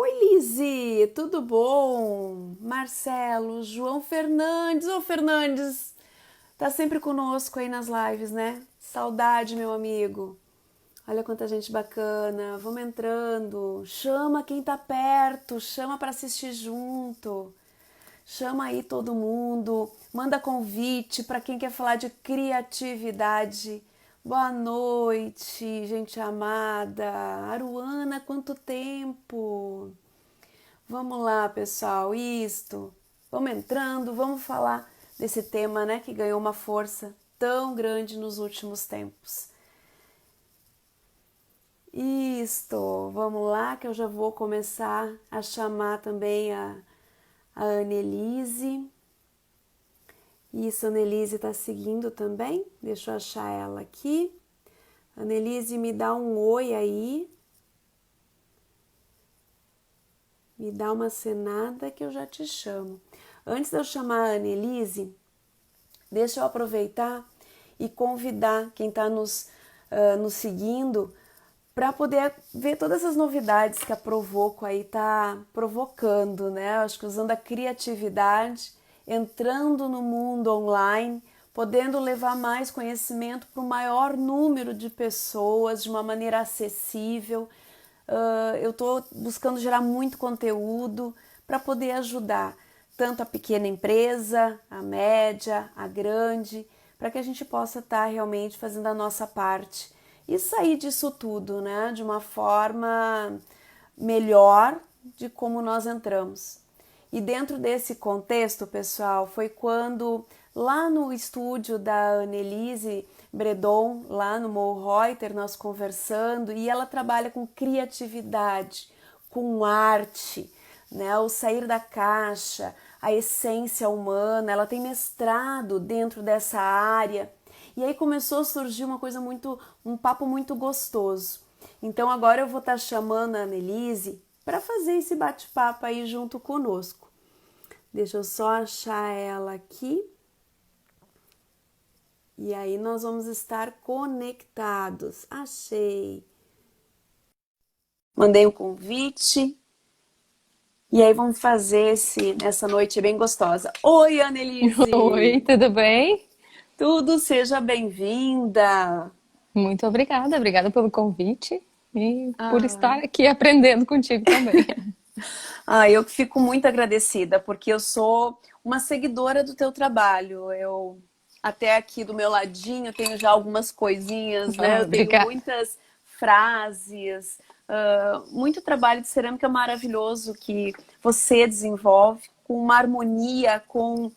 Oi, Lise, tudo bom? Marcelo, João Fernandes. Ô, Fernandes, tá sempre conosco aí nas lives, né? Saudade, meu amigo. Olha quanta gente bacana. Vamos entrando. Chama quem tá perto, chama para assistir junto. Chama aí todo mundo, manda convite para quem quer falar de criatividade. Boa noite, gente amada. Aruana, quanto tempo! Vamos lá, pessoal, isto. Vamos entrando, vamos falar desse tema, né, que ganhou uma força tão grande nos últimos tempos. Isto, vamos lá, que eu já vou começar a chamar também a Annelise. Isso, a Annelise está seguindo também. Deixa eu achar ela aqui. Annelise, me dá um oi aí. Me dá uma cenada que eu já te chamo. Antes de eu chamar a Annelise, deixa eu aproveitar e convidar quem está nos seguindo para poder ver todas as novidades que a Provoco aí está provocando, né? Acho que usando a criatividade, entrando no mundo online, podendo levar mais conhecimento para o maior número de pessoas de uma maneira acessível. Eu estou buscando gerar muito conteúdo para poder ajudar tanto a pequena empresa, a média, a grande, para que a gente possa estar realmente fazendo a nossa parte e sair disso tudo, né, de uma forma melhor de como nós entramos. E dentro desse contexto, pessoal, foi quando lá no estúdio da Annelise Bredon, lá no Mo Reuter, nós conversando, e ela trabalha com criatividade, com arte, né? O sair da caixa, a essência humana, ela tem mestrado dentro dessa área. E aí começou a surgir uma coisa um papo muito gostoso. Então agora eu vou estar chamando a Annelise para fazer esse bate-papo aí junto conosco. Deixa eu só achar ela aqui. E aí nós vamos estar conectados. Achei. Mandei um convite. E aí vamos fazer essa noite bem gostosa. Oi, Oi, Annelise! tudo bem? Tudo, seja bem-vinda! Muito obrigada, obrigada pelo convite e por Ah, estar aqui aprendendo contigo também. eu fico muito agradecida, porque eu sou uma seguidora do teu trabalho. Eu até aqui do meu ladinho tenho já algumas coisinhas, né? Ah, Eu tenho obrigada. muitas frases, muito trabalho de cerâmica maravilhoso que você desenvolve com uma harmonia, com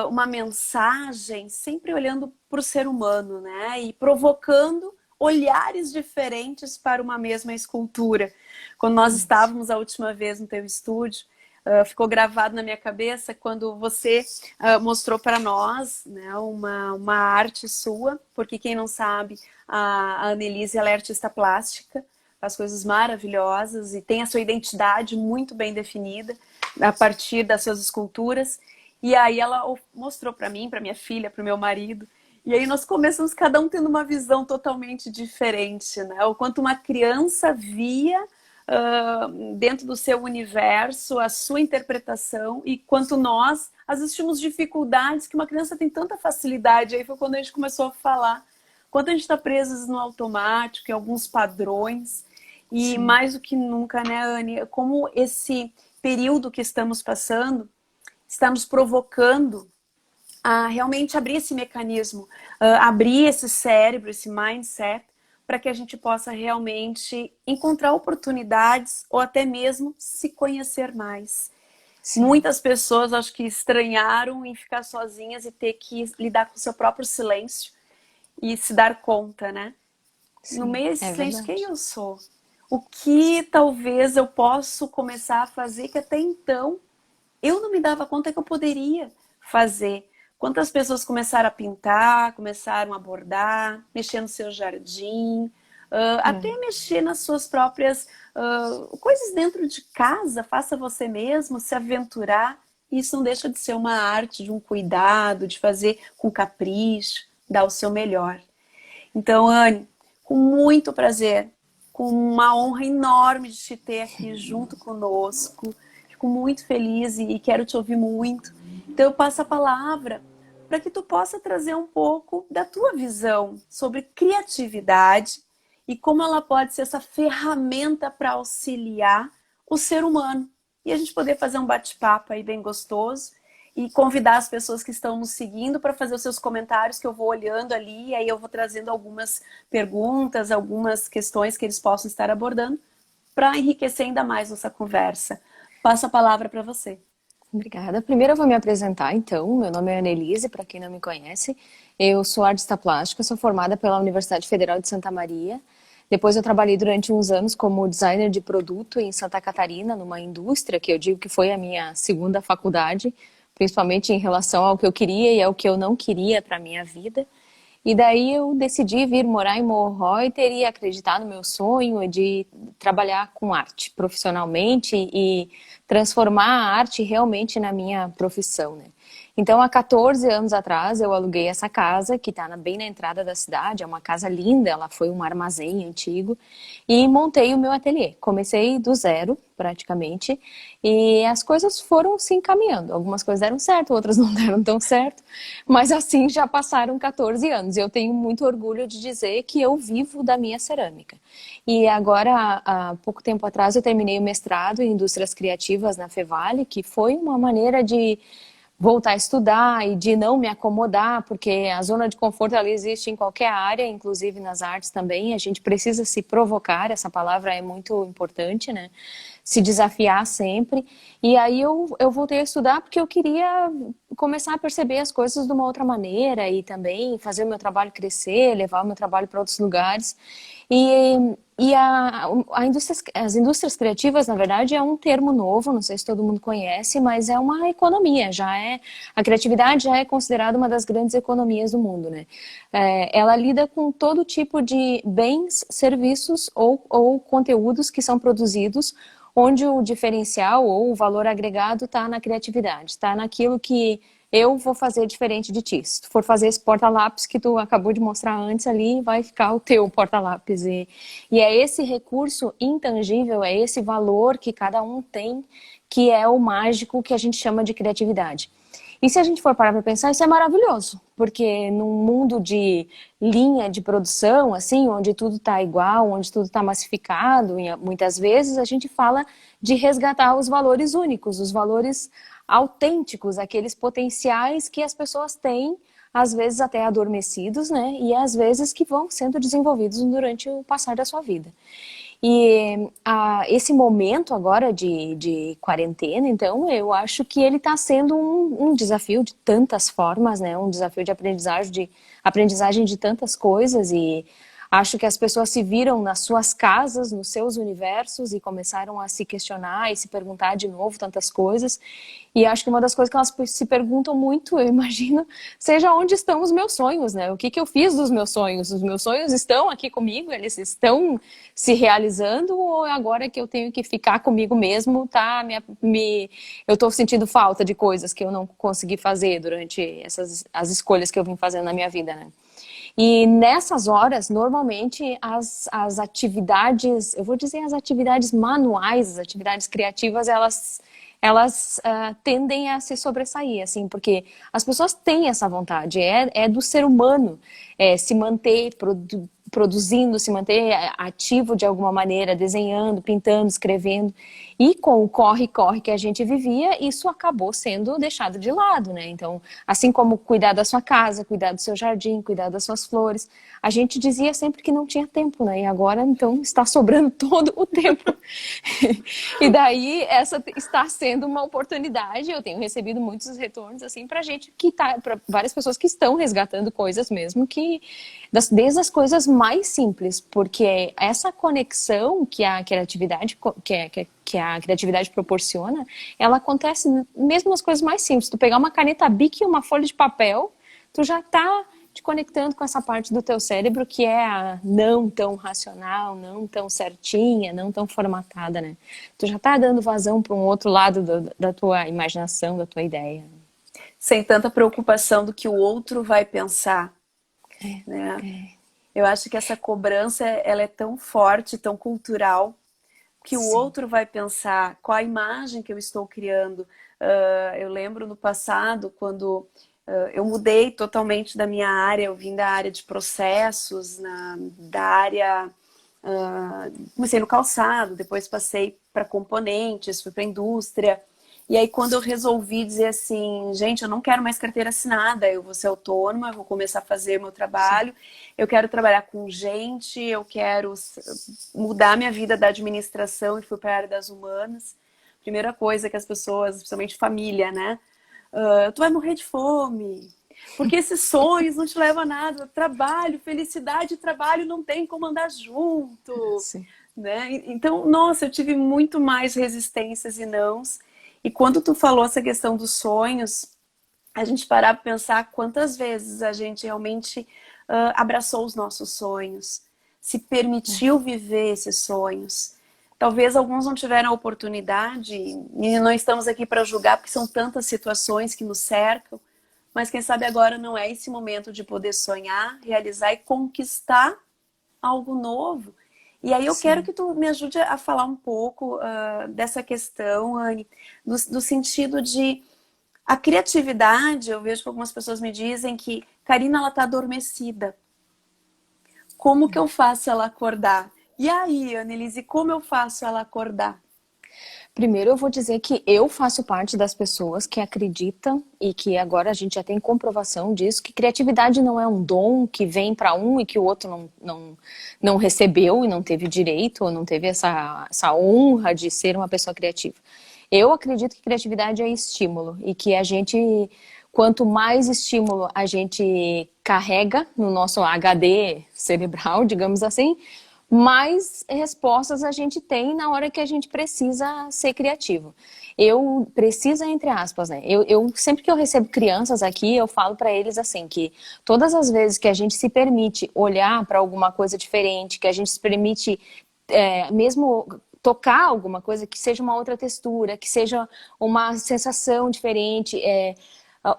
uma mensagem, sempre olhando para o ser humano, né? E provocando olhares diferentes para uma mesma escultura. Quando nós Isso. estávamos a última vez no teu estúdio, ficou gravado na minha cabeça quando você mostrou para nós, né, uma arte sua, porque quem não sabe, a Annelise ela é artista plástica, faz coisas maravilhosas e tem a sua identidade muito bem definida a partir das suas esculturas. E aí ela mostrou para mim, para minha filha, para o meu marido, e aí nós começamos cada um tendo uma visão totalmente diferente, né? O quanto uma criança via dentro do seu universo, a sua interpretação, e quanto nós, às vezes, tínhamos dificuldades, que uma criança tem tanta facilidade. Aí foi quando a gente começou a falar quanto a gente está presos no automático, em alguns padrões, e Sim, mais do que nunca, né, Anne, como esse período que estamos passando está nos provocando a realmente abrir esse mecanismo, abrir esse cérebro, esse mindset, para que a gente possa realmente encontrar oportunidades ou até mesmo se conhecer mais. sim, Muitas pessoas acho que estranharam em ficar sozinhas e ter que lidar com o seu próprio silêncio e se dar conta, né? No sim, meio desse é silêncio, quem verdade. eu sou? O que talvez eu possa começar a fazer que até então eu não me dava conta que eu poderia fazer. Quantas pessoas começaram a pintar, começaram a bordar, mexer no seu jardim, até É, mexer nas suas próprias coisas dentro de casa, faça você mesmo, se aventurar. Isso não deixa de ser uma arte, de um cuidado, de fazer com capricho, dar o seu melhor. Então, Anne, com muito prazer, com uma honra enorme de te ter aqui junto conosco. Fico muito feliz e quero te ouvir muito. Então eu passo a palavra para que tu possa trazer um pouco da tua visão sobre criatividade e como ela pode ser essa ferramenta para auxiliar o ser humano. E a gente poder fazer um bate-papo aí bem gostoso e convidar as pessoas que estão nos seguindo para fazer os seus comentários, que eu vou olhando ali, e aí eu vou trazendo algumas perguntas, algumas questões que eles possam estar abordando para enriquecer ainda mais nossa conversa. Passo a palavra para você. Obrigada. Primeiro eu vou me apresentar, então. Meu nome é Annelise, para quem não me conhece. Eu sou artista plástica, sou formada pela Universidade Federal de Santa Maria. Depois eu trabalhei durante uns anos como designer de produto em Santa Catarina, numa indústria que eu digo que foi a minha segunda faculdade, principalmente em relação ao que eu queria e ao que eu não queria para a minha vida. E daí eu decidi vir morar em Morro e teria acreditado no meu sonho de trabalhar com arte profissionalmente e transformar a arte realmente na minha profissão, né? Então, há 14 anos atrás, eu aluguei essa casa, que está bem na entrada da cidade, é uma casa linda, ela foi um armazém antigo, e montei o meu ateliê. Comecei do zero, praticamente, e as coisas foram se encaminhando. Algumas coisas deram certo, outras não deram tão certo, mas assim já passaram 14 anos. Eu tenho muito orgulho de dizer que eu vivo da minha cerâmica. E agora, há pouco tempo atrás, eu terminei o mestrado em Indústrias Criativas na Fevale, que foi uma maneira de voltar a estudar e de não me acomodar, porque a zona de conforto ela existe em qualquer área, inclusive nas artes também. A gente precisa se provocar, essa palavra é muito importante, né? Se desafiar sempre. E aí eu voltei a estudar porque eu queria começar a perceber as coisas de uma outra maneira e também fazer o meu trabalho crescer, levar o meu trabalho para outros lugares. E as indústrias criativas, na verdade, é um termo novo, não sei se todo mundo conhece, mas é uma economia, a criatividade já é considerada uma das grandes economias do mundo, né? Ela lida com todo tipo de bens, serviços ou conteúdos que são produzidos, onde o diferencial ou o valor agregado está na criatividade, está naquilo que eu vou fazer diferente de ti. Se tu for fazer esse porta-lápis que tu acabou de mostrar antes ali, vai ficar o teu porta-lápis. E é esse recurso intangível, é esse valor que cada um tem, que é o mágico que a gente chama de criatividade. E se a gente for parar para pensar, isso é maravilhoso, porque num mundo de linha de produção, assim, onde tudo está igual, onde tudo está massificado, e muitas vezes a gente fala de resgatar os valores únicos, os valores autênticos, aqueles potenciais que as pessoas têm, às vezes até adormecidos, né? E às vezes que vão sendo desenvolvidos durante o passar da sua vida. E esse momento agora de quarentena, então, eu acho que ele está sendo um desafio de tantas formas, né? Um desafio de aprendizagem de tantas coisas e acho que as pessoas se viram nas suas casas, nos seus universos e começaram a se questionar e se perguntar de novo tantas coisas. E acho que uma das coisas que elas se perguntam muito, eu imagino, seja onde estão os meus sonhos, né? O que eu fiz dos meus sonhos? Os meus sonhos estão aqui comigo? Eles estão se realizando? Ou agora que eu tenho que ficar comigo mesmo, tá? Eu estou sentindo falta de coisas que eu não consegui fazer durante as escolhas que eu vim fazendo na minha vida, né? E nessas horas, normalmente, as atividades, eu vou dizer as atividades manuais, as atividades criativas, elas tendem a se sobressair, assim, porque as pessoas têm essa vontade, é do ser humano se manter produzindo, se manter ativo de alguma maneira, desenhando, pintando, escrevendo. E com o corre-corre que a gente vivia, isso acabou sendo deixado de lado, né? Então, assim como cuidar da sua casa, cuidar do seu jardim, cuidar das suas flores, a gente dizia sempre que não tinha tempo, né? E agora, então, está sobrando todo o tempo. E daí, essa está sendo uma oportunidade, eu tenho recebido muitos retornos, assim, pra gente para várias pessoas que estão resgatando coisas mesmo, desde as coisas mais simples, porque essa conexão que a criatividade, que a criatividade proporciona, ela acontece mesmo nas coisas mais simples. Tu pegar uma caneta Bic e uma folha de papel, tu já está te conectando com essa parte do teu cérebro que é a não tão racional, não tão certinha, não tão formatada, né? Tu já está dando vazão para um outro lado da tua imaginação, da tua ideia. Sem tanta preocupação do que o outro vai pensar, né? Eu acho que essa cobrança, ela é tão forte, tão cultural, que o Sim. outro vai pensar qual a imagem que eu estou criando. Eu lembro no passado, quando eu mudei totalmente da minha área, eu vim da área de processos, da área. Comecei no calçado, depois passei para componentes, fui para indústria. E aí, quando eu resolvi dizer assim, gente, eu não quero mais carteira assinada, eu vou ser autônoma, eu vou começar a fazer meu Sim. trabalho, eu quero trabalhar com gente, eu quero mudar minha vida da administração e fui para a área das humanas. Primeira coisa que as pessoas, principalmente família, né? Tu vai morrer de fome, porque esses sonhos não te levam a nada. Trabalho, felicidade e trabalho não tem como andar junto, Sim. né? Então, nossa, eu tive muito mais resistências e nãos. E quando tu falou essa questão dos sonhos, a gente parar para pensar quantas vezes a gente realmente abraçou os nossos sonhos, se permitiu viver esses sonhos. Talvez alguns não tiveram a oportunidade, e não estamos aqui para julgar, porque são tantas situações que nos cercam, mas quem sabe agora não é esse momento de poder sonhar, realizar e conquistar algo novo. E aí eu quero Sim. que tu me ajude a falar um pouco dessa questão, Anne, do sentido de a criatividade. Eu vejo que algumas pessoas me dizem que Karina, ela está adormecida. Como que eu faço ela acordar? E aí, Annelise, como eu faço ela acordar? Primeiro, eu vou dizer que eu faço parte das pessoas que acreditam e que agora a gente já tem comprovação disso, que criatividade não é um dom que vem para um e que o outro não recebeu e não teve direito ou não teve essa honra de ser uma pessoa criativa. Eu acredito que criatividade é estímulo e que a gente, quanto mais estímulo a gente carrega no nosso HD cerebral, digamos assim, mais respostas a gente tem na hora que a gente precisa ser criativo. Eu precisa entre aspas, né? Sempre que eu recebo crianças aqui, eu falo para eles assim que todas as vezes que a gente se permite olhar para alguma coisa diferente, que a gente se permite mesmo tocar alguma coisa que seja uma outra textura, que seja uma sensação diferente,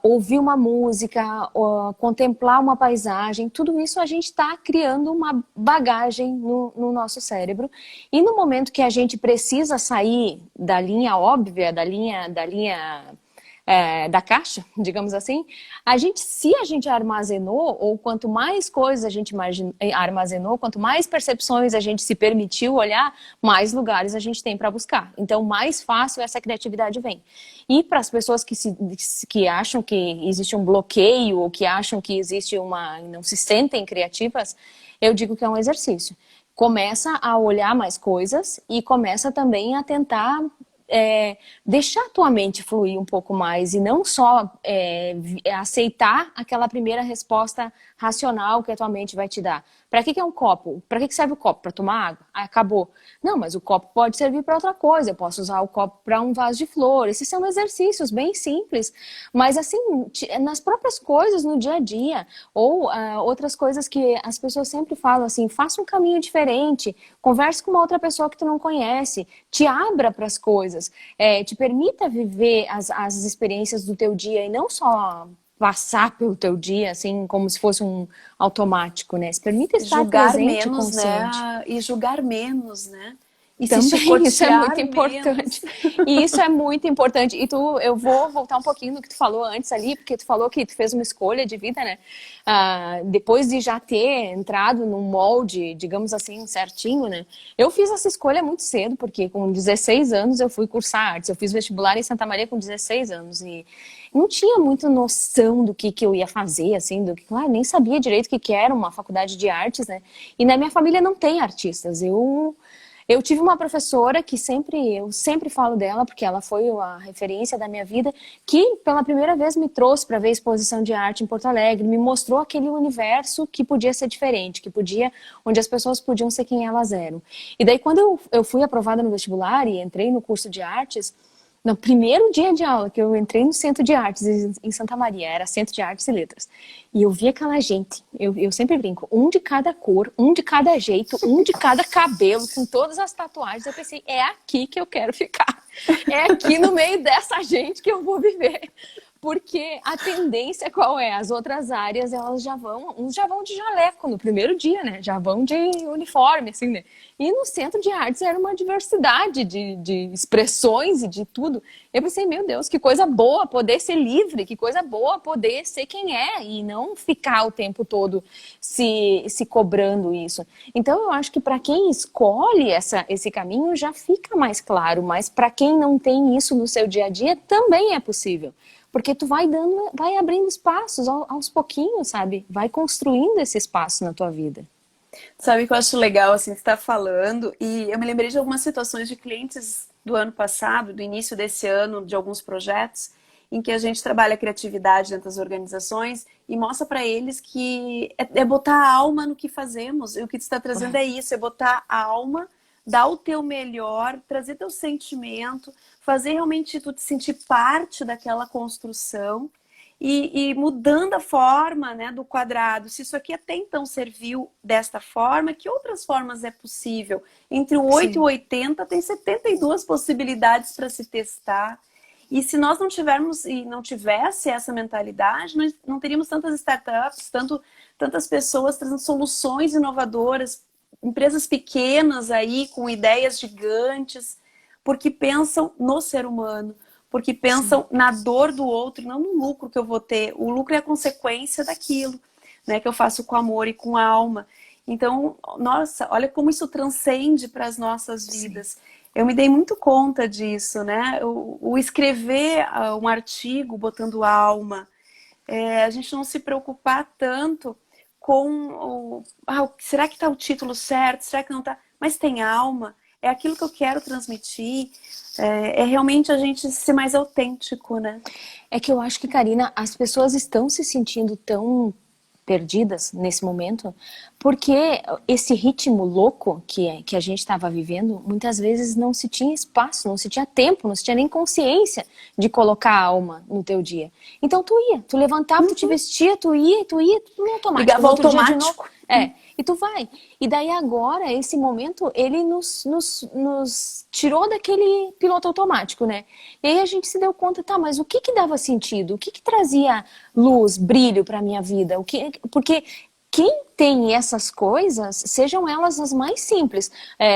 ouvir uma música, contemplar uma paisagem, tudo isso a gente está criando uma bagagem no nosso cérebro. E no momento que a gente precisa sair da linha óbvia, da caixa, digamos assim, se a gente armazenou, ou quanto mais coisas a gente armazenou, quanto mais percepções a gente se permitiu olhar, mais lugares a gente tem para buscar. Então, mais fácil essa criatividade vem. E para as pessoas que acham que existe um bloqueio, ou que acham que existe não se sentem criativas, eu digo que é um exercício. Começa a olhar mais coisas e começa também a tentar deixar a tua mente fluir um pouco mais e não só aceitar aquela primeira resposta racional que a tua mente vai te dar. Para que é um copo? Para que serve o copo? Para tomar água? Ah, acabou. Não, mas o copo pode servir para outra coisa. Eu posso usar o copo para um vaso de flor. Esses são exercícios bem simples, mas assim, nas próprias coisas, no dia a dia, ou outras coisas que as pessoas sempre falam assim, faça um caminho diferente, converse com uma outra pessoa que tu não conhece, te abra para as coisas, te permita viver as experiências do teu dia e não só passar pelo teu dia, assim, como se fosse um automático, né? Se permita estar Julgar presente e menos, consciente. né? E julgar menos, né? E se Também, isso é chicotear muito menos. importante. E isso é muito importante. E eu vou voltar um pouquinho no que tu falou antes ali, porque tu falou que tu fez uma escolha de vida, né? Depois de já ter entrado num molde, digamos assim, certinho, né? Eu fiz essa escolha muito cedo, porque com 16 anos eu fui cursar artes. Eu fiz vestibular em Santa Maria com 16 anos e não tinha muita noção do que eu ia fazer, assim, claro, nem sabia direito o que era uma faculdade de artes, né? E na minha família não tem artistas. Eu tive uma professora que eu sempre falo dela, porque ela foi a referência da minha vida, que pela primeira vez me trouxe para ver exposição de arte em Porto Alegre, me mostrou aquele universo que podia ser diferente, onde as pessoas podiam ser quem elas eram. E daí quando eu fui aprovada no vestibular e entrei no curso de artes, no primeiro dia de aula que eu entrei no Centro de Artes em Santa Maria, era Centro de Artes e Letras, e eu vi aquela gente, eu sempre brinco, um de cada cor, um de cada jeito, um de cada cabelo, com todas as tatuagens, eu pensei, é aqui que eu quero ficar, é aqui no meio dessa gente que eu vou viver, Porque a tendência qual é? As outras áreas, elas já vão, uns já vão de jaleco no primeiro dia, né? Já vão de uniforme, assim, né? E no centro de artes era uma diversidade de expressões e de tudo. Eu pensei, meu Deus, que coisa boa poder ser livre, que coisa boa poder ser quem é e não ficar o tempo todo se cobrando isso. Então, eu acho que para quem escolhe esse caminho já fica mais claro, mas para quem não tem isso no seu dia a dia, também é possível. Porque tu vai abrindo espaços aos pouquinhos, sabe? Vai construindo esse espaço na tua vida. Sabe o que eu acho legal, assim, você está falando, e eu me lembrei de algumas situações de clientes do ano passado, do início desse ano, de alguns projetos, em que a gente trabalha a criatividade dentro das organizações e mostra para eles que é botar a alma no que fazemos. E o que tu está trazendo é isso, é botar a alma, dar o teu melhor, trazer teu sentimento, fazer realmente tu te sentir parte daquela construção. E mudando a forma, né, do quadrado. Se isso aqui até então serviu desta forma, que outras formas é possível? Entre o 8 e o Sim. 80 tem 72 possibilidades para se testar. E se nós não tivermos e não tivesse essa mentalidade, nós não teríamos tantas startups, tantas pessoas trazendo soluções inovadoras, empresas pequenas aí com ideias gigantes, porque pensam no ser humano, porque Sim. pensam na dor do outro, não no lucro que eu vou ter. O lucro é a consequência daquilo, né, que eu faço com amor e com alma. Então, nossa, olha como isso transcende para as nossas Sim. vidas. Eu me dei muito conta disso, né? O escrever um artigo botando alma, a gente não se preocupar tanto com será que está o título certo? Será que não está? Mas tem alma, é aquilo que eu quero transmitir, é realmente a gente ser mais autêntico, né? É que eu acho que, Karina, as pessoas estão se sentindo tão perdidas nesse momento, porque esse ritmo louco que a gente estava vivendo, muitas vezes não se tinha espaço, não se tinha tempo, não se tinha nem consciência de colocar a alma no teu dia. Então tu levantava, tu te vestia, tu ia, tudo no automático. Ligava No outro dia de novo, automático. e tu vai. E daí agora, esse momento, ele nos tirou daquele piloto automático, né? E aí a gente se deu conta, tá, mas o que que dava sentido? O que que trazia luz, brilho para minha vida? Porque quem tem essas coisas, sejam elas as mais simples,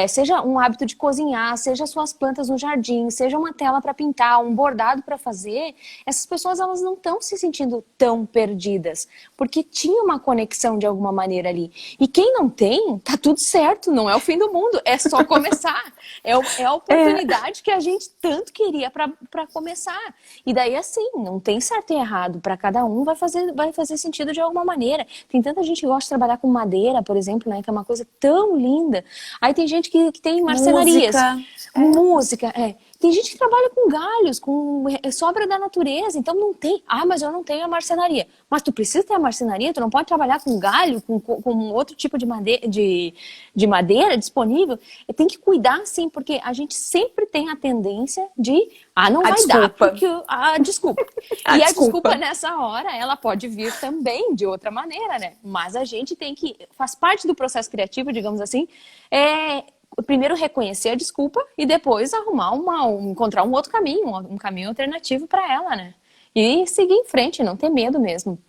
seja um hábito de cozinhar, seja suas plantas no jardim, seja uma tela para pintar, um bordado para fazer, essas pessoas elas não estão se sentindo tão perdidas, porque tinha uma conexão de alguma maneira ali. E quem não tem, tá tudo certo, não é o fim do mundo, é só começar. É a oportunidade que a gente tanto queria para começar. E daí assim, não tem certo e errado, para cada um vai fazer sentido de alguma maneira. Tem tanta gente que gosta de trabalhar com madeira, por exemplo, né, que é uma coisa tão linda. Aí tem gente que tem marcenarias, Música. música, Tem gente que trabalha com galhos, com sobra da natureza, então não tem. Ah, mas eu não tenho a marcenaria. Mas tu precisa ter a marcenaria, tu não pode trabalhar com galho, com outro tipo de madeira disponível. Tem que cuidar, sim, porque a gente sempre tem a tendência de, não A vai dar, desculpa. porque desculpa. A E a desculpa desculpa. nessa hora, ela pode vir também de outra maneira, né? Mas a gente tem que, faz parte do processo criativo, digamos assim, primeiro reconhecer a desculpa e depois encontrar um outro caminho, um caminho alternativo para ela, né? E seguir em frente, não ter medo mesmo.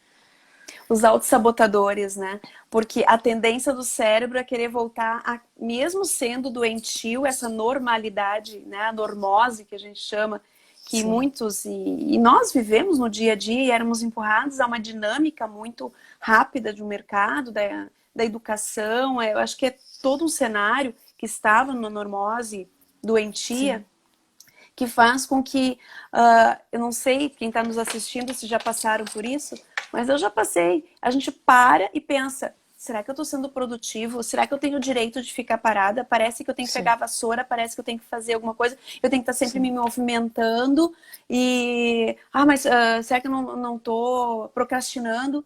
Os autossabotadores, né? Porque a tendência do cérebro é querer voltar, mesmo sendo doentio, essa normalidade, né? A normose que a gente chama, que Sim. muitos, e nós vivemos no dia a dia e éramos empurrados a uma dinâmica muito rápida de um mercado, da educação. Eu acho que é todo um cenário que estava na normose doentia, Sim. que faz com que, eu não sei quem está nos assistindo se já passaram por isso, mas eu já passei. A gente para e pensa, será que eu estou sendo produtivo? Será que eu tenho o direito de ficar parada? Parece que eu tenho que Sim. pegar a vassoura, parece que eu tenho que fazer alguma coisa, eu tenho que estar sempre Sim. me movimentando mas será que eu não estou procrastinando?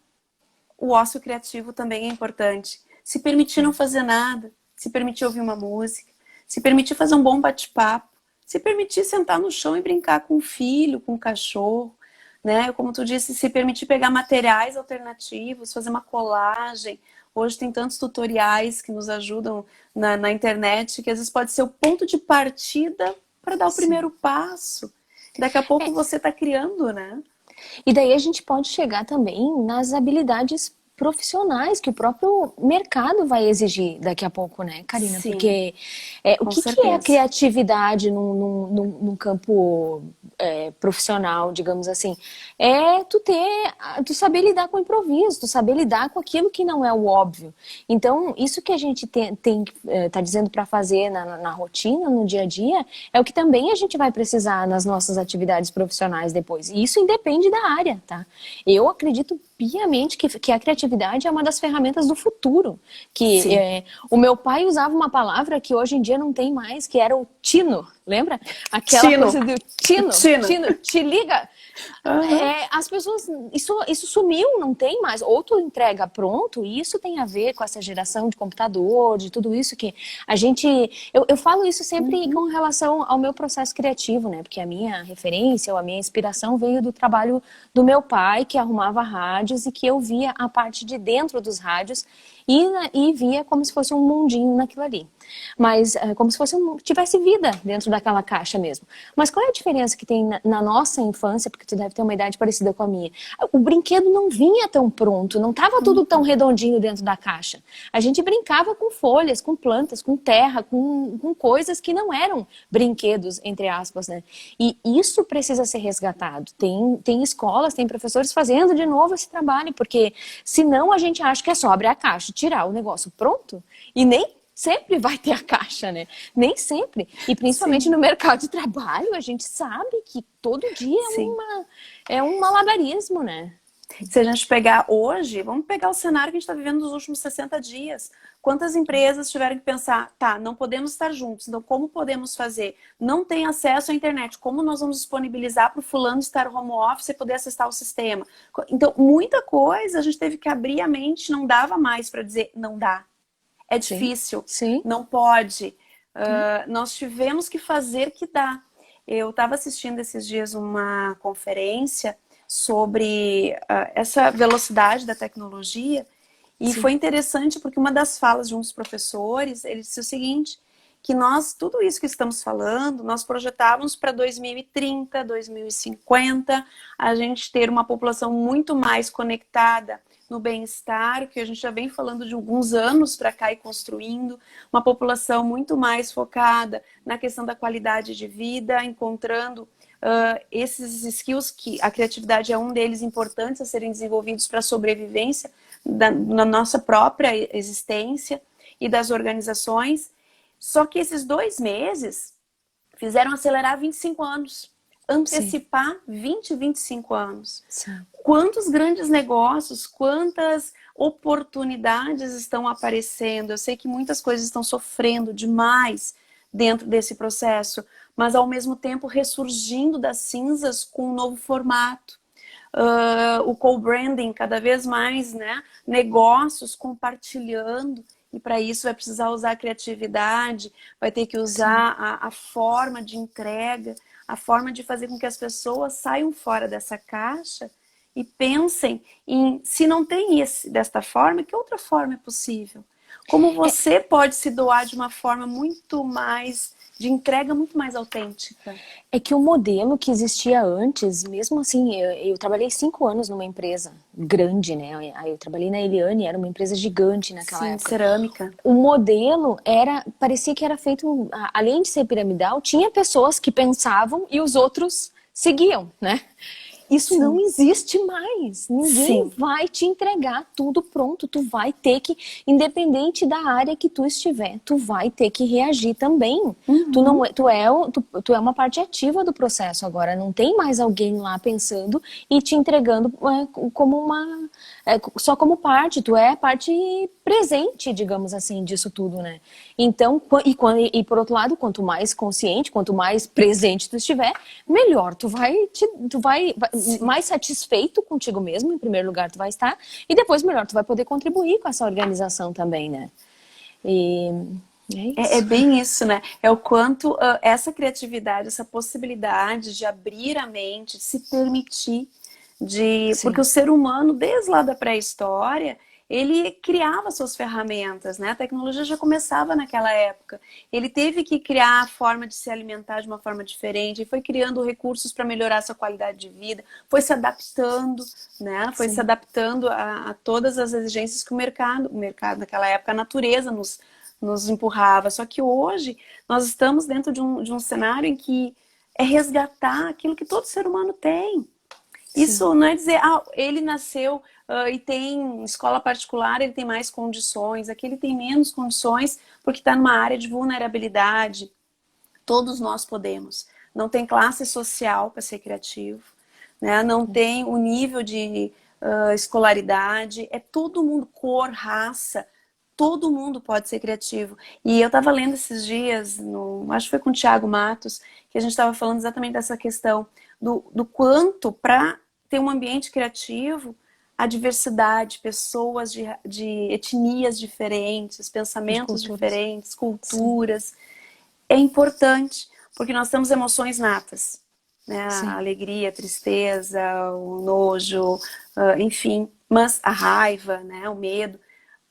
O ócio criativo também é importante. Se permitir não fazer nada, se permitir ouvir uma música, se permitir fazer um bom bate-papo, se permitir sentar no chão e brincar com o filho, com o cachorro, né? Como tu disse, se permitir pegar materiais alternativos, fazer uma colagem. Hoje tem tantos tutoriais que nos ajudam na internet, que às vezes pode ser o ponto de partida para dar o Sim. primeiro passo. Daqui a pouco você está criando, né? E daí a gente pode chegar também nas habilidades profissionais que o próprio mercado vai exigir daqui a pouco, né, Karina? Sim, Porque o com que é a certeza. criatividade num campo profissional, digamos assim? É tu saber lidar com o improviso, tu saber lidar com aquilo que não é o óbvio. Então, isso que a gente tá dizendo para fazer na rotina, no dia a dia, é o que também a gente vai precisar nas nossas atividades profissionais depois. E isso independe da área, tá? Eu acredito piamente que a criatividade é uma das ferramentas do futuro. Que Sim. o meu pai usava uma palavra que hoje em dia não tem mais, que era o tino. Lembra? Aquela Tino, coisa do tino, Tino. tino, te liga. Aham. As pessoas, isso sumiu, não tem mais. Ou tu entrega pronto, e isso tem a ver com essa geração de computador, de tudo isso que a gente. Eu falo isso sempre com Uhum. relação ao meu processo criativo, né? Porque a minha referência ou a minha inspiração veio do trabalho do meu pai, que arrumava rádios e que eu via a parte de dentro dos rádios e via como se fosse um mundinho naquilo ali. Mas como se tivesse vida dentro daquela caixa mesmo. Mas qual é a diferença que tem na nossa infância, porque tu deve ter uma idade parecida com a minha? O brinquedo não vinha tão pronto, não estava tudo tão redondinho dentro da caixa. A gente brincava com folhas, com plantas, com terra, com coisas que não eram brinquedos, entre aspas, né? E isso precisa ser resgatado. Tem escolas, tem professores fazendo de novo esse trabalho, porque senão a gente acha que é só abrir a caixa, tirar o negócio pronto, e nem sempre vai ter a caixa, né? Nem sempre. E principalmente Sim, no mercado de trabalho, a gente sabe que todo dia sim. é um malabarismo, né? Se a gente pegar hoje, vamos pegar o cenário que a gente está vivendo nos últimos 60 dias. Quantas empresas tiveram que pensar, tá, não podemos estar juntos, então como podemos fazer? Não tem acesso à internet, como nós vamos disponibilizar para o fulano estar home office e poder acessar o sistema? Então, muita coisa a gente teve que abrir a mente, não dava mais para dizer não dá. É Sim, difícil, sim. não pode. Nós tivemos que fazer que dá. Eu estava assistindo esses dias uma conferência sobre essa velocidade da tecnologia e Sim. foi interessante porque uma das falas de um dos professores, ele disse o seguinte, que nós, tudo isso que estamos falando, nós projetávamos para 2030, 2050, a gente ter uma população muito mais conectada no bem-estar, que a gente já vem falando de alguns anos para cá e construindo, uma população muito mais focada na questão da qualidade de vida, encontrando esses skills que a criatividade é um deles importantes a serem desenvolvidos para a sobrevivência na nossa própria existência e das organizações. Só que esses 2 meses fizeram acelerar 25 anos, Sim. antecipar 20, 25 anos. Sim. Quantos grandes negócios, quantas oportunidades estão aparecendo. Eu sei que muitas coisas estão sofrendo demais dentro desse processo, mas ao mesmo tempo ressurgindo das cinzas com um novo formato. O co-branding cada vez mais, né? Negócios compartilhando, e para isso vai precisar usar a criatividade, vai ter que Sim. usar a forma de entrega, a forma de fazer com que as pessoas saiam fora dessa caixa e pensem em, se não tem desta forma, que outra forma é possível? Como você pode se doar de uma forma muito mais, de entrega muito mais autêntica? É que o modelo que existia antes, mesmo assim, eu trabalhei 5 anos numa empresa grande, né? Aí eu trabalhei na Eliane, era uma empresa gigante naquela Sim, época. cerâmica. O modelo parecia que era feito, além de ser piramidal, tinha pessoas que pensavam e os outros seguiam, né? Isso não Sim, existe mais. Ninguém sim. vai te entregar tudo pronto. Tu vai ter que, independente da área que tu estiver, tu vai ter que reagir também. Tu Uhum. não é, tu é uma parte ativa do processo agora. Não tem mais alguém lá pensando e te entregando como só como parte. Tu é a parte presente, digamos assim, disso tudo, né? Então, e por outro lado, quanto mais consciente, quanto mais presente tu estiver, melhor tu vai Sim. mais satisfeito contigo mesmo, em primeiro lugar tu vai estar, e depois melhor tu vai poder contribuir com essa organização também, né? E é É isso. bem isso, né? É o quanto essa criatividade, essa possibilidade de abrir a mente, de se permitir, porque Sim, o ser humano, desde lá da pré-história, ele criava suas ferramentas, né? A tecnologia já começava naquela época. Ele teve que criar a forma de se alimentar de uma forma diferente, e foi criando recursos para melhorar sua qualidade de vida, foi se adaptando, né? Foi se Sim. adaptando a todas as exigências que o mercado naquela época, a natureza nos empurrava. Só que hoje nós estamos dentro de um cenário em que é resgatar aquilo que todo ser humano tem. Sim. Isso não é dizer, ele nasceu e tem escola particular, ele tem mais condições, aqui ele tem menos condições porque está numa área de vulnerabilidade. Todos nós podemos. Não tem classe social para ser criativo, né? Não tem o nível de escolaridade, é todo mundo, cor, raça, todo mundo pode ser criativo. E eu estava lendo esses dias, acho que foi com o Thiago Matos, que a gente estava falando exatamente dessa questão do quanto para ter um ambiente criativo, a diversidade, pessoas de etnias diferentes, De pensamentos culturas. diferentes, Sim. culturas, é importante, porque nós temos emoções natas, né? A Sim. alegria, a tristeza, o nojo, enfim, mas a raiva, né? O medo.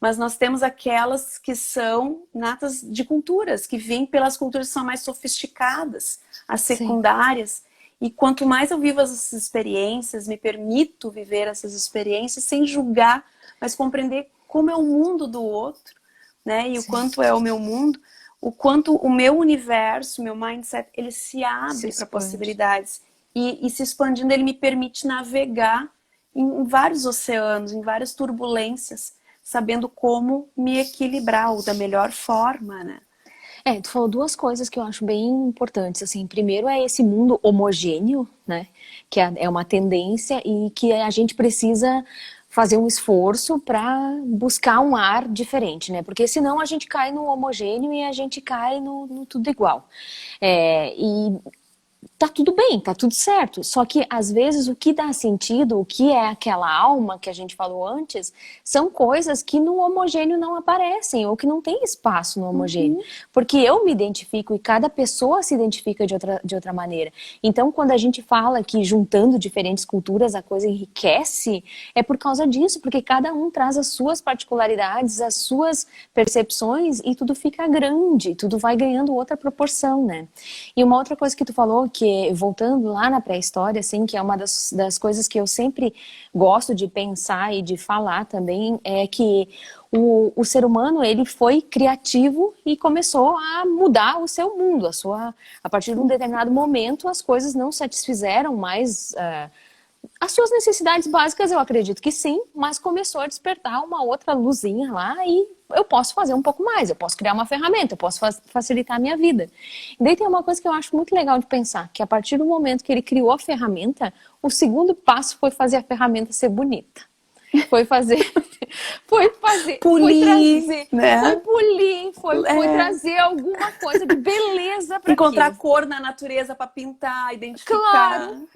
Mas nós temos aquelas que são natas de culturas, que vêm pelas culturas que são mais sofisticadas, as Sim. secundárias. E quanto mais eu vivo essas experiências, me permito viver essas experiências sem julgar, mas compreender como é o mundo do outro, né? E o Sim. quanto é o meu mundo, o quanto o meu universo, o meu mindset, ele se Se abre para expande. possibilidades. E se expandindo, ele me permite navegar em vários oceanos, em várias turbulências, sabendo como me equilibrar ou da melhor forma, né? Tu falou duas coisas que eu acho bem importantes, assim, primeiro é esse mundo homogêneo, né, que é uma tendência e que a gente precisa fazer um esforço para buscar um ar diferente, né, porque senão a gente cai no homogêneo e a gente cai no tudo igual. E tá tudo bem, tá tudo certo. Só que às vezes o que dá sentido, o que é aquela alma que a gente falou antes, são coisas que no homogêneo não aparecem ou que não tem espaço no homogêneo. Uhum. Porque eu me identifico e cada pessoa se identifica de outra maneira. Então, quando a gente fala que juntando diferentes culturas a coisa enriquece, é por causa disso, porque cada um traz as suas particularidades, as suas percepções e tudo fica grande, tudo vai ganhando outra proporção, né? E uma outra coisa que tu falou, que voltando lá na pré-história, assim, que é uma das coisas que eu sempre gosto de pensar e de falar também, é que o ser humano, ele foi criativo e começou a mudar o seu mundo. A partir de um determinado momento, as coisas não satisfizeram mais as suas necessidades básicas, eu acredito que sim, mas começou a despertar uma outra luzinha lá e eu posso fazer um pouco mais, eu posso criar uma ferramenta, eu posso facilitar a minha vida. E daí tem uma coisa que eu acho muito legal de pensar, que a partir do momento que ele criou a ferramenta, o segundo passo foi fazer a ferramenta ser bonita. Foi fazer, Polir, foi né? polir, foi É, trazer alguma coisa de beleza para encontrar aquilo. cor na natureza para pintar, identificar. Claro,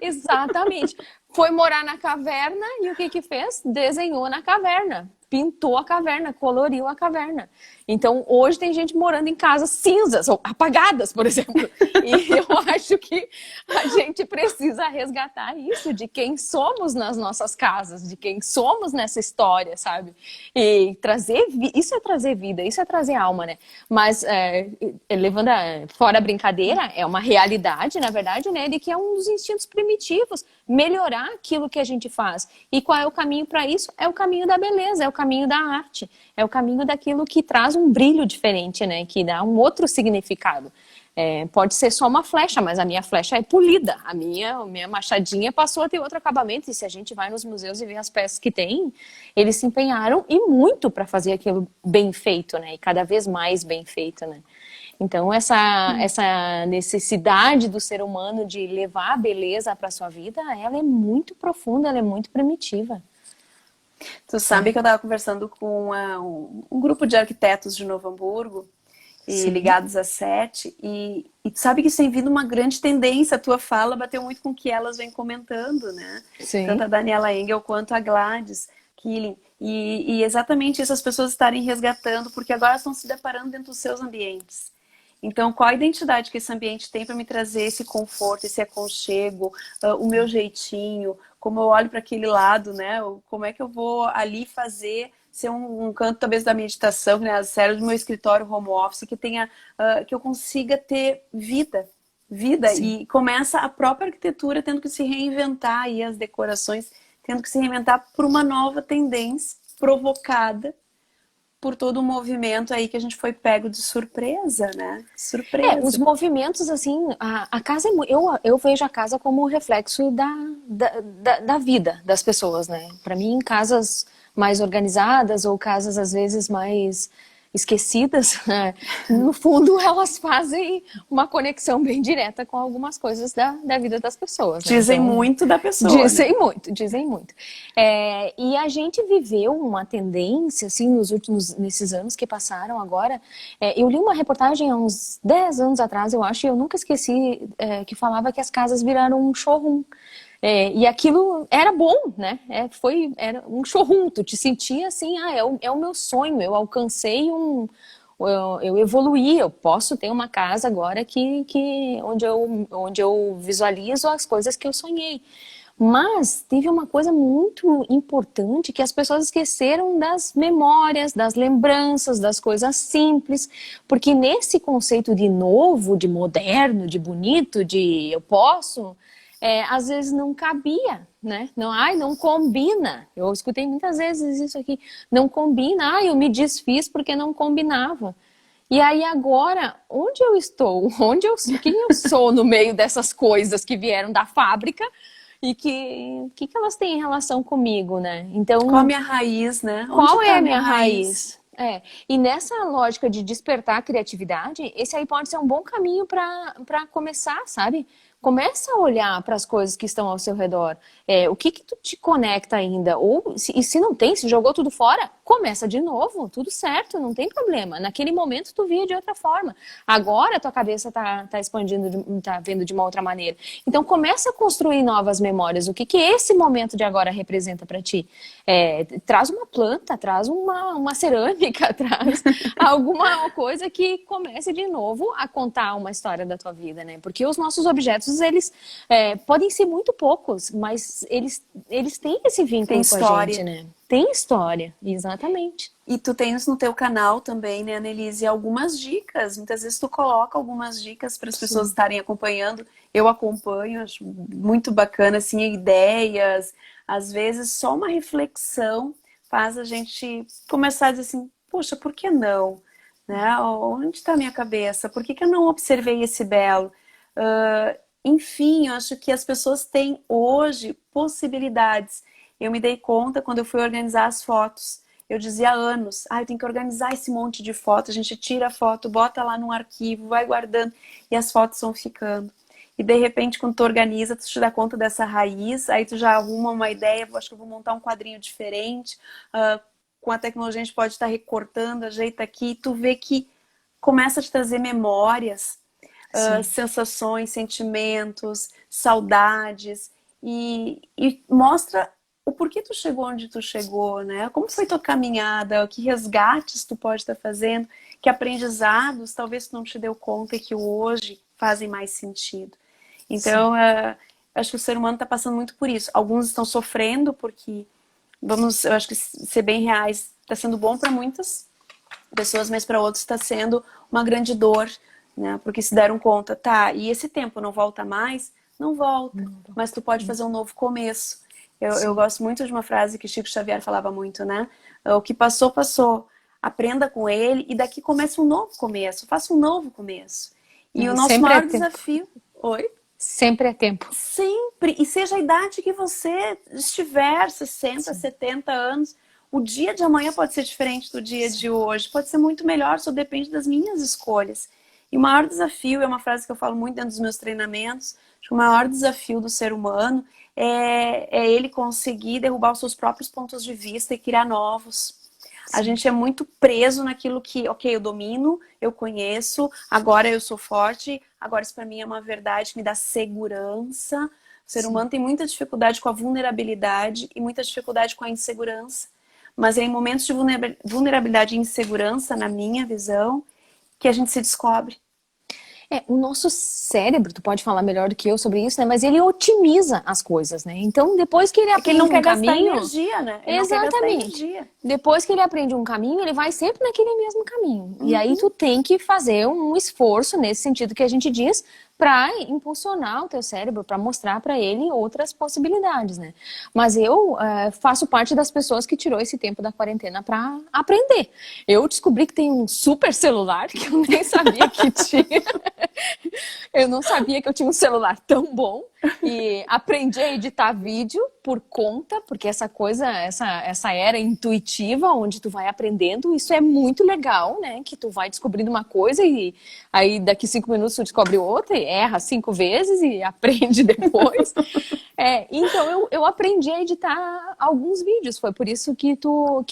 exatamente. Foi morar na caverna e o que que fez? Desenhou na caverna, pintou a caverna, coloriu a caverna. Então, hoje tem gente morando em casas cinzas ou apagadas, por exemplo. E eu acho que a gente precisa resgatar isso de quem somos nas nossas casas, de quem somos nessa história, sabe? E isso é trazer vida, isso é trazer alma, né? Mas levando fora a brincadeira, é uma realidade, na verdade, né, de que é um dos instintos primitivos, melhorar aquilo que a gente faz. E qual é o caminho para isso? É o caminho da beleza, é o caminho da arte, é o caminho daquilo que traz um brilho diferente, né, que dá um outro significado. Pode ser só uma flecha, mas a minha flecha é polida. A minha machadinha passou a ter outro acabamento. E se a gente vai nos museus e vê as peças que tem, eles se empenharam e muito para fazer aquilo bem feito, né? E cada vez mais bem feito, né? Então, essa necessidade do ser humano de levar a beleza para sua vida, ela é muito profunda, ela é muito primitiva. Tu sabe que eu estava conversando com um grupo de arquitetos de Novo Hamburgo, e Sim, ligados a sete, e tu sabe que isso tem vindo uma grande tendência. A tua fala bateu muito com o que elas vêm comentando, né? Tanto sim, a Daniela Engel quanto a Gladys Killing. E exatamente isso, as pessoas estarem resgatando, porque agora estão se deparando dentro dos seus ambientes. Então, qual a identidade que esse ambiente tem para me trazer esse conforto, esse aconchego, o meu jeitinho, como eu olho para aquele lado, né? Como é que eu vou ali fazer ser um canto talvez da meditação, né? A série do meu escritório home office que tenha, que eu consiga ter vida Sim. e começa a própria arquitetura tendo que se reinventar e as decorações tendo que se reinventar por uma nova tendência provocada por todo o movimento aí que a gente foi pego de surpresa, né? Os Surpresa. movimentos, assim, a casa, eu vejo a casa como um reflexo da vida das pessoas, né? Para mim, casas mais organizadas ou casas, às vezes, mais esquecidas, né? No fundo, elas fazem uma conexão bem direta com algumas coisas da vida das pessoas, né? Dizem Então, muito da pessoa, né? dizem muito, dizem muito. E a gente viveu uma tendência, assim, nesses anos que passaram agora. Eu li uma reportagem há uns 10 anos atrás, eu acho, e eu nunca esqueci, que falava que as casas viraram um showroom. E aquilo era bom, né? Era um showroom, tu te sentia assim, é o meu sonho, eu alcancei eu evoluí, eu posso ter uma casa agora onde eu visualizo as coisas que eu sonhei. Mas teve uma coisa muito importante que as pessoas esqueceram das memórias, das lembranças, das coisas simples, porque nesse conceito de novo, de moderno, de bonito, de eu posso, às vezes não cabia, né? Não combina. Eu escutei muitas vezes isso aqui, não combina. Eu me desfiz porque não combinava. E aí agora, onde eu estou? Quem eu sou no meio dessas coisas que vieram da fábrica e que elas têm em relação comigo, né? Qual a Então, minha raiz, né? Onde qual é está a a minha minha raiz? raiz? E nessa lógica de despertar a criatividade, esse aí pode ser um bom caminho para começar, sabe? Começa a olhar para as coisas que estão ao seu redor. O que tu te conecta ainda? E se não tem, se jogou tudo fora, começa de novo, tudo certo, não tem problema. Naquele momento tu via de outra forma. Agora a tua cabeça tá expandindo, tá vendo de uma outra maneira. Então começa a construir novas memórias. O que esse momento de agora representa para ti? Traz uma planta, traz uma cerâmica, traz alguma coisa que comece de novo a contar uma história da tua vida, né? Porque os nossos objetos, eles podem ser muito poucos, mas eles têm esse Tem vínculo com a gente, história. né? Tem história, exatamente. E tu tens no teu canal também, né, Annelise, algumas dicas. Muitas vezes tu coloca algumas dicas para as pessoas Sim. estarem acompanhando. Eu acompanho, acho muito bacana, assim, ideias. Às vezes só uma reflexão faz a gente começar a dizer assim, poxa, por que não? Né? Onde está a minha cabeça? Por que eu não observei esse belo? Enfim, eu acho que as pessoas têm hoje possibilidades. Eu me dei conta quando eu fui organizar as fotos. Eu dizia há anos, eu tenho que organizar esse monte de fotos. A gente tira a foto, bota lá num arquivo, vai guardando e as fotos vão ficando. E de repente, quando tu organiza, tu te dá conta dessa raiz, aí tu já arruma uma ideia, acho que eu vou montar um quadrinho diferente. Com a tecnologia a gente pode estar recortando, ajeita aqui, e tu vê que começa a te trazer memórias, Sim. sensações, sentimentos, saudades e mostra o porquê tu chegou onde tu chegou, né? Como foi tua caminhada, que resgates tu pode estar fazendo, que aprendizados talvez tu não te deu conta e que hoje fazem mais sentido. Sim. Então, acho que o ser humano está passando muito por isso. Alguns estão sofrendo porque, eu acho que ser bem reais, está sendo bom para muitas pessoas, mas para outros está sendo uma grande dor, né? Porque se deram conta, tá, e esse tempo não volta mais? Não volta, mas tu pode fazer um novo começo. Eu Sim. gosto muito de uma frase que Chico Xavier falava muito, né? O que passou, passou. Aprenda com ele e daqui começa um novo começo. Faça um novo começo. E o nosso Sempre é maior tempo. desafio... Oi? Sempre é tempo. Sempre. E seja a idade que você estiver, 60, Sim. 70 anos, o dia de amanhã pode ser diferente do dia Sim. de hoje. Pode ser muito melhor, só depende das minhas escolhas. E o maior desafio, é uma frase que eu falo muito dentro dos meus treinamentos, acho que o maior desafio do ser humano é ele conseguir derrubar os seus próprios pontos de vista e criar novos. A Sim. gente é muito preso naquilo que, ok, eu domino, eu conheço, agora eu sou forte, agora isso para mim é uma verdade que me dá segurança. O ser Sim. humano tem muita dificuldade com a vulnerabilidade e muita dificuldade com a insegurança. Mas é em momentos de vulnerabilidade e insegurança, na minha visão, que a gente se descobre. O nosso cérebro, tu pode falar melhor do que eu sobre isso, né? Mas ele otimiza as coisas, né? Então, depois que ele É que ele não aprende quer um gastar caminho, energia, né? Ele não quer gastar exatamente. energia. Depois que ele aprende um caminho, ele vai sempre naquele mesmo caminho. E aí Uhum. tu tem que fazer um esforço nesse sentido que a gente diz para impulsionar o teu cérebro, para mostrar para ele outras possibilidades, né? Mas eu faço parte das pessoas que tirou esse tempo da quarentena para aprender. Eu descobri que tem um super celular que eu nem sabia que tinha. Eu não sabia que eu tinha um celular tão bom e aprendi a editar vídeo por conta, porque essa coisa, essa era intuitiva, onde tu vai aprendendo, isso é muito legal, né? Que tu vai descobrindo uma coisa e aí daqui 5 minutos tu descobre outra e erra 5 vezes e aprende depois. Então eu aprendi a editar alguns vídeos, foi por isso que tu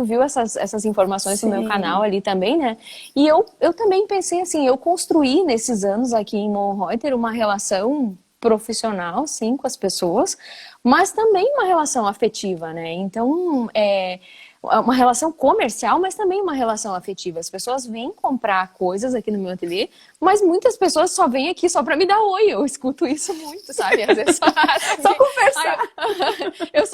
viu essas informações no meu canal Sim. ali também, né? E eu também pensei assim, eu construí nesses anos aqui em Monreuter uma relação profissional, sim, com as pessoas, mas também uma relação afetiva, né? Então, uma relação comercial, mas também uma relação afetiva. As pessoas vêm comprar coisas aqui no meu ateliê, mas muitas pessoas só vêm aqui só para me dar oi. Eu escuto isso muito, sabe? Às vezes Só conversar. eu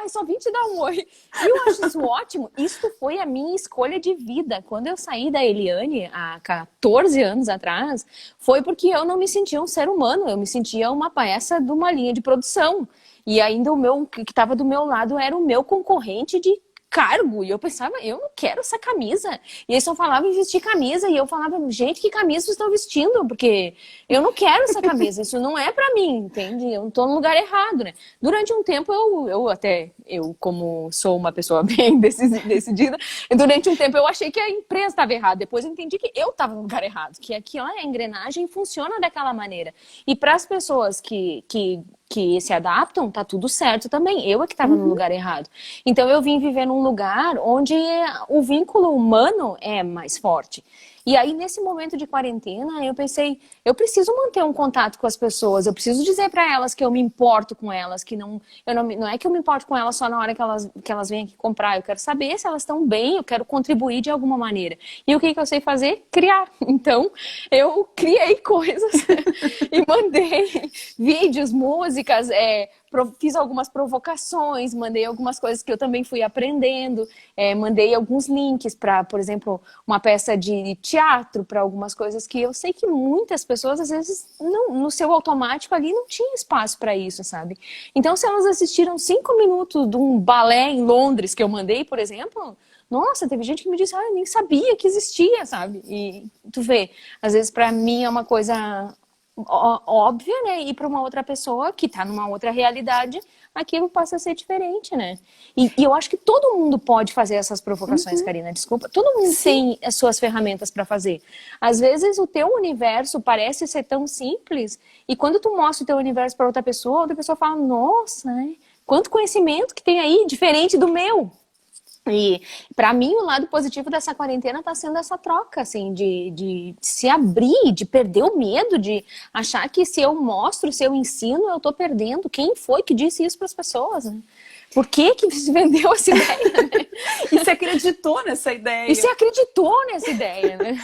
só vim te dar um oi. E eu acho isso ótimo. Isso foi a minha escolha de vida. Quando eu saí da Eliane, há 14 anos atrás, foi porque eu não me sentia um ser humano, eu me sentia uma peça de uma linha de produção. E ainda o meu que estava do meu lado era o meu concorrente de cargo. E eu pensava, eu não quero essa camisa. E eles só falavam em vestir camisa. E eu falava, gente, que camisa vocês estão vestindo? Porque eu não quero essa camisa. Isso não é pra mim, entende? Eu não tô no lugar errado, né? Durante um tempo, eu como sou uma pessoa bem decidida, durante um tempo eu achei que a empresa estava errada. Depois eu entendi que eu estava no lugar errado. Que aquilo, a engrenagem funciona daquela maneira. E para as pessoas que se adaptam, tá tudo certo também. Eu é que estava no Uhum. lugar errado. Então eu vim viver num lugar onde o vínculo humano é mais forte. E aí, nesse momento de quarentena, eu pensei, eu preciso manter um contato com as pessoas, eu preciso dizer para elas que eu me importo com elas, que não é que eu me importo com elas só na hora que elas vêm aqui comprar, eu quero saber se elas estão bem, eu quero contribuir de alguma maneira. E o que eu sei fazer? Criar. Então, eu criei coisas e mandei vídeos, músicas, fiz algumas provocações, mandei algumas coisas que eu também fui aprendendo, mandei alguns links para, por exemplo, uma peça de teatro, para algumas coisas que eu sei que muitas pessoas, às vezes, não, no seu automático ali não tinha espaço para isso, sabe? Então, se elas assistiram 5 minutos de um balé em Londres que eu mandei, por exemplo, nossa, teve gente que me disse, eu nem sabia que existia, sabe? E tu vê, às vezes para mim é uma coisa óbvia, né? E para uma outra pessoa que está numa outra realidade, aquilo passa a ser diferente, né? E eu acho que todo mundo pode fazer essas provocações, Uhum. Karina, desculpa. Todo mundo Sim. tem as suas ferramentas para fazer. Às vezes o teu universo parece ser tão simples e quando tu mostra o teu universo para outra pessoa fala, nossa, né? Quanto conhecimento que tem aí, diferente do meu. E para mim o lado positivo dessa quarentena está sendo essa troca, assim, de se abrir, de perder o medo, de achar que se eu mostro, se eu ensino, eu estou perdendo. Quem foi que disse isso para as pessoas, né? Por que se vendeu essa ideia, né? E você acreditou nessa E se ideia? acreditou nessa ideia, né?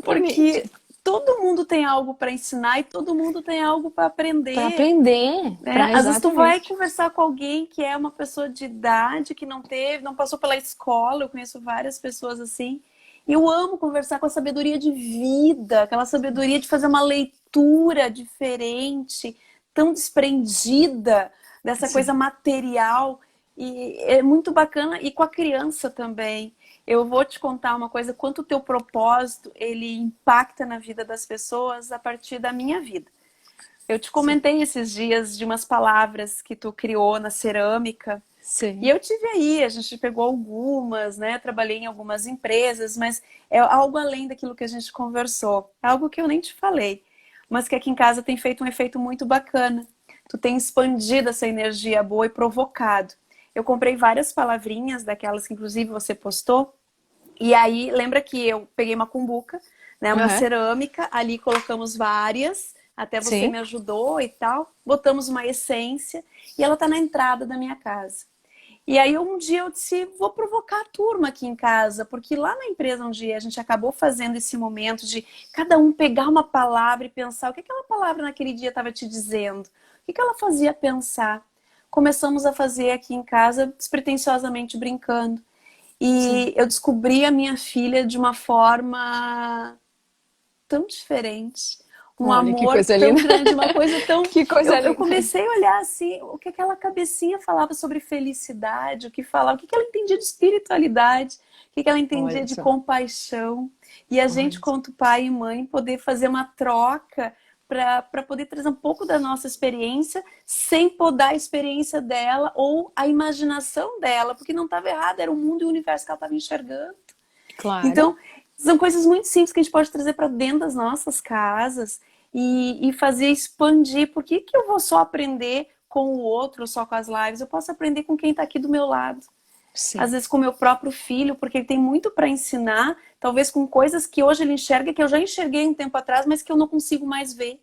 Porque Exatamente. todo mundo tem algo para ensinar e todo mundo tem algo para Para aprender. aprender, Né? para Às vezes tu vai exatamente. conversar com alguém que é uma pessoa de idade, que não teve, não passou pela escola, eu conheço várias pessoas assim, e eu amo conversar com a sabedoria de vida, aquela sabedoria de fazer uma leitura diferente, tão desprendida dessa coisa Sim. material, e é muito bacana, e com a criança também. Eu vou te contar uma coisa, quanto o teu propósito, ele impacta na vida das pessoas a partir da minha vida. Eu te Sim. comentei esses dias de umas palavras que tu criou na cerâmica. E Sim. eu tive aí, a gente pegou algumas, né? Trabalhei em algumas empresas, mas é algo além daquilo que a gente conversou. É algo que eu nem te falei, mas que aqui em casa tem feito um efeito muito bacana. Tu tem expandido essa energia boa e provocado. Eu comprei várias palavrinhas, daquelas que inclusive você postou, e aí, lembra que eu peguei uma cumbuca, né, uma Uhum. cerâmica, ali colocamos várias, até você me Sim. ajudou e tal, botamos uma essência, e ela tá na entrada da minha casa. E aí um dia eu disse, vou provocar a turma aqui em casa, porque lá na empresa onde a gente acabou fazendo esse momento de cada um pegar uma palavra e pensar o que aquela palavra naquele dia estava te dizendo, o que ela fazia pensar. Começamos a fazer aqui em casa, despretensiosamente brincando. Sim. E eu descobri a minha filha de uma forma tão diferente, um Olha que amor coisa tão linda. grande, uma coisa tão. Que coisa Eu linda. comecei a olhar assim, o que aquela cabecinha falava sobre felicidade, o que falava, o que ela entendia de espiritualidade, o que ela entendia Olha de só. compaixão. E a gente, Olha só. quanto pai e mãe, poder fazer uma troca para poder trazer um pouco da nossa experiência sem podar a experiência dela ou a imaginação dela, porque não estava errado, era o mundo e o universo que ela estava enxergando. Claro. Então, são coisas muito simples que a gente pode trazer para dentro das nossas casas e fazer expandir. Por que que eu vou só aprender com o outro, só com as lives? Eu posso aprender com quem está aqui do meu lado. Sim. Às vezes com o meu próprio filho, porque ele tem muito para ensinar, talvez com coisas que hoje ele enxerga, que eu já enxerguei um tempo atrás, mas que eu não consigo mais ver.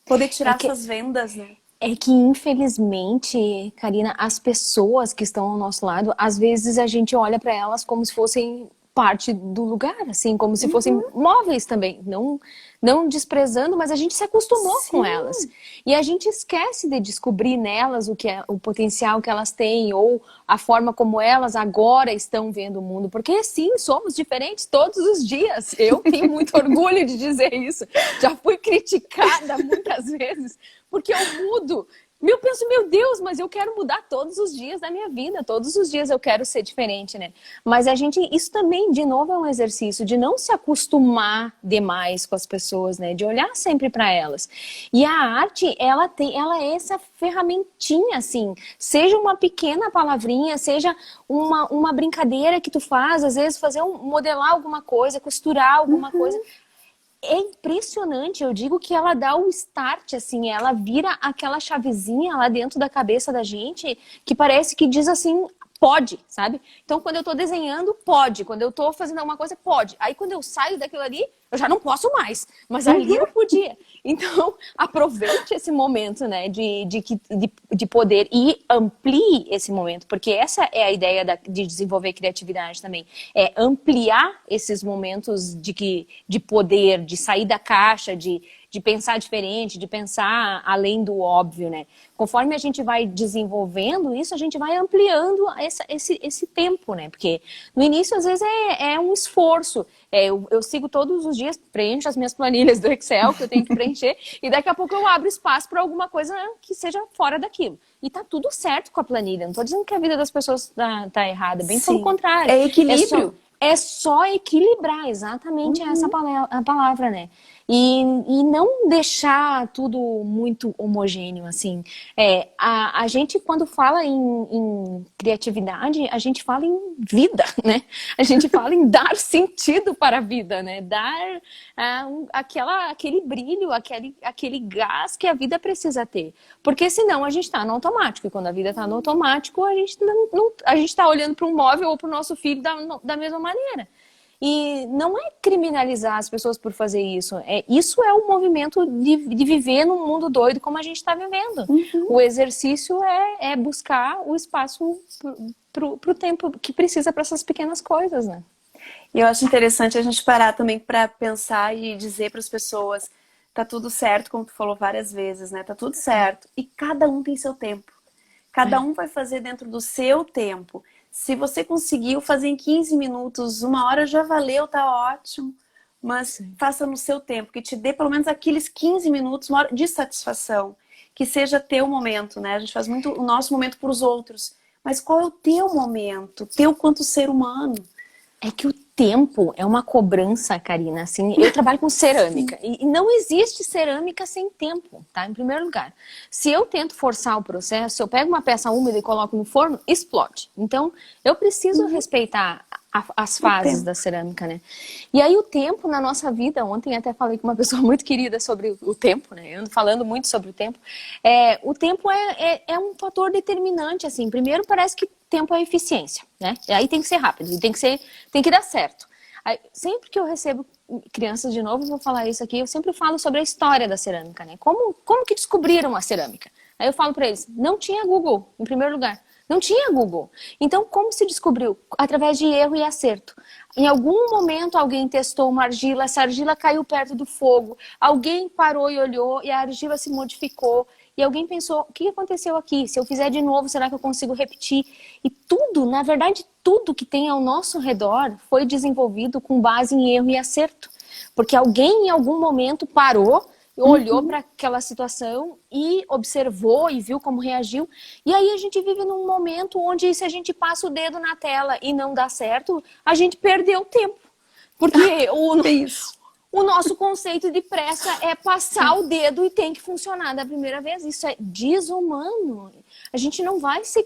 Poder É tirar que essas vendas, né? É que, infelizmente, Karina, as pessoas que estão ao nosso lado, às vezes a gente olha para elas como se fossem parte do lugar, assim, como se fossem Uhum. móveis também, não desprezando, mas a gente se acostumou com elas. Sim, E a gente esquece de descobrir nelas o que é o potencial que elas têm ou a forma como elas agora estão vendo o mundo, porque sim, somos diferentes todos os dias. Eu tenho muito orgulho de dizer isso. Já fui criticada muitas vezes porque eu mudo. Eu penso, meu Deus, mas eu quero mudar todos os dias da minha vida, todos os dias eu quero ser diferente, né? Mas isso também, de novo, é um exercício de não se acostumar demais com as pessoas, né? De olhar sempre para elas. E a arte, ela é essa ferramentinha, assim, seja uma pequena palavrinha, seja uma brincadeira que tu faz, às vezes modelar alguma coisa, costurar alguma coisa, é impressionante, eu digo que ela dá o start, assim, ela vira aquela chavezinha lá dentro da cabeça da gente que parece que diz assim, pode, sabe? Então, quando eu tô desenhando, pode. Quando eu tô fazendo alguma coisa, pode. Aí, quando eu saio daquilo ali, eu já não posso mais. Mas ali eu podia. Então, aproveite esse momento, né, de poder e amplie esse momento, porque essa é a ideia de desenvolver criatividade também. É ampliar esses momentos de poder, de sair da caixa, de pensar diferente, de pensar além do óbvio, né? Conforme a gente vai desenvolvendo isso, a gente vai ampliando esse tempo, né? Porque no início, às vezes, é um esforço. Eu sigo todos os dias, preencho as minhas planilhas do Excel que eu tenho que preencher, e daqui a pouco eu abro espaço para alguma coisa que seja fora daquilo. E tá tudo certo com a planilha. Não tô dizendo que a vida das pessoas tá errada, bem pelo sim. contrário. É É só, equilíbrio. é só equilibrar, exatamente essa Uhum. a palavra, né? E não deixar tudo muito homogêneo, assim. A gente, quando fala em criatividade, a gente fala em vida, né? A gente fala em dar sentido para a vida, né? Dar aquele brilho, aquele gás que a vida precisa ter. Porque senão a gente está no automático. E quando a vida está no automático, a gente está olhando para um móvel ou para o nosso filho da mesma maneira. E não é criminalizar as pessoas por fazer isso. Isso é o movimento de viver num mundo doido como a gente está vivendo. Uhum. O exercício é buscar o espaço pro tempo que precisa para essas pequenas coisas, né? E eu acho interessante a gente parar também para pensar e dizer para as pessoas, tá tudo certo, como tu falou várias vezes, né? Tá tudo certo. E cada um tem seu tempo. Cada É, um vai fazer dentro do seu tempo. Se você conseguiu fazer em 15 minutos, uma hora já valeu, tá ótimo. Mas sim. faça no seu tempo, que te dê pelo menos aqueles 15 minutos, uma hora de satisfação. Que seja teu momento, né? A gente faz muito o nosso momento para os outros. Mas qual é o teu momento? Teu quanto ser humano? É que o tempo é uma cobrança, Karina. Assim, eu trabalho com cerâmica e não existe cerâmica sem tempo, tá? Em primeiro lugar, se eu tento forçar o processo, se eu pego uma peça úmida e coloco no forno, explode. Então, eu preciso respeitar as O fases tempo. da cerâmica, né? E aí o tempo na nossa vida, ontem até falei com uma pessoa muito querida sobre o tempo, né? Eu ando falando muito sobre o tempo. O tempo é um fator determinante, assim. Primeiro, parece que tempo é eficiência, né? E aí tem que ser rápido, tem que dar certo. Aí, sempre que eu recebo crianças de novo, vou falar isso aqui, eu sempre falo sobre a história da cerâmica, né? Como que descobriram a cerâmica? Aí eu falo para eles, não tinha Google, em primeiro lugar. Não tinha Google. Então, como se descobriu? Através de erro e acerto. Em algum momento, alguém testou uma argila, essa argila caiu perto do fogo, alguém parou e olhou e a argila se modificou. E alguém pensou, o que aconteceu aqui? Se eu fizer de novo, será que eu consigo repetir? E tudo, na verdade, tudo que tem ao nosso redor foi desenvolvido com base em erro e acerto. Porque alguém em algum momento parou, olhou para aquela situação e observou e viu como reagiu. E aí a gente vive num momento onde se a gente passa o dedo na tela e não dá certo, a gente perdeu tempo. Porque o nosso conceito de pressa é passar o dedo e tem que funcionar da primeira vez. Isso é desumano. A gente não vai ser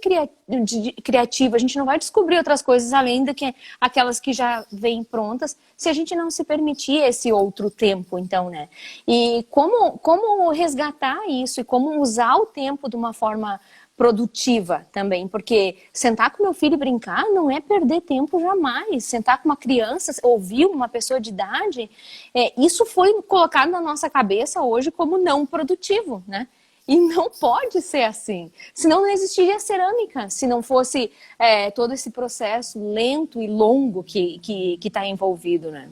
criativo, a gente não vai descobrir outras coisas além do que aquelas que já vêm prontas, se a gente não se permitir esse outro tempo, então, né? E como resgatar isso e como usar o tempo de uma forma produtiva também, porque sentar com meu filho e brincar não é perder tempo jamais. Sentar com uma criança, ouvir uma pessoa de idade, isso foi colocado na nossa cabeça hoje como não produtivo, né? E não pode ser assim. Senão não existiria cerâmica, se não fosse todo esse processo lento e longo que está envolvido, né?